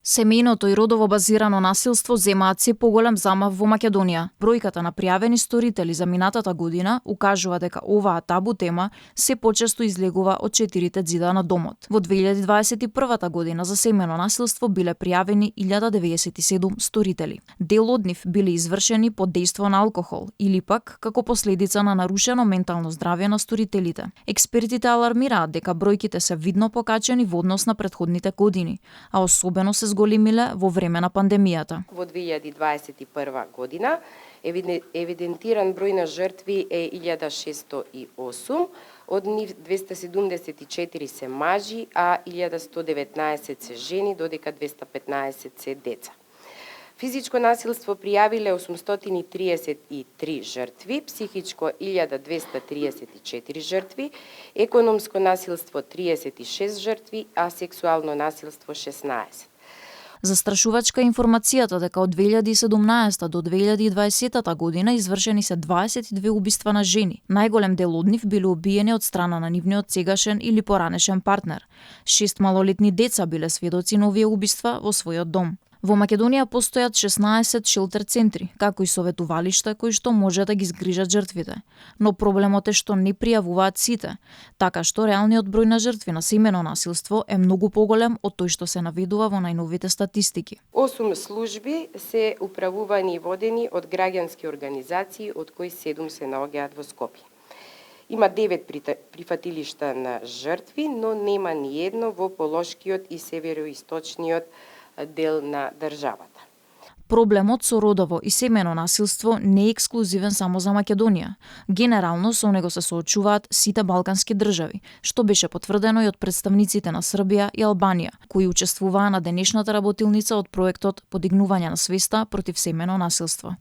Семејното и родово базирано насилство земаат се поголем замав во Македонија. Бројката на пријавени сторители за минатата година укажува дека оваа табу тема се почесто излегува од четирите ѕида на домот. Во 2021 година за семејно насилство биле пријавени 1097 сторители. Дел од нив биле извршени под дејство на алкохол или пак како последица на нарушено ментално здравје на сторителите. Експертите алармираат дека бројките се видно покачени во однос на претходните години, а особено се зголемиле во време на пандемијата. Во 2021 година евидентиран број на жртви е 1608, од нив 274 се мажи, а 1119 се жени, додека 215 се деца. Физичко насилство пријавиле 833 жртви, психичко 1234 жртви, економско насилство 36 жртви, а сексуално насилство 16. Застрашувачка информацијата дека од 2017 до 2020 година извршени се 22 убиства на жени. Најголем дел од нив биле убиени од страна на нивниот сегашен или поранешен партнер. 6 малолетни деца биле сведоци на овие убиства во својот дом. Во Македонија постојат 16 шелтер центри, како и советувалишта кои што може да ги згрижат жртвите. Но проблемот е што не пријавуваат сите, така што реалниот број на жртви на семејно насилство е многу поголем од тој што се наведува во најновите статистики. 8 служби се управувани и водени од граѓански организации, од кои 7 се наоѓаат во Скопје. Има 9 прифатилишта на жртви, но нема ни едно во полошкиот и североисточниот дел на државата. Проблемот со родово и семејно насилство не е ексклузивен само за Македонија. Генерално со него се соочуваат сите балкански држави, што беше потврдено и од представниците на Србија и Албанија, кои учествуваа на денешната работилница од проектот Подигнување на свеста против семејно насилство.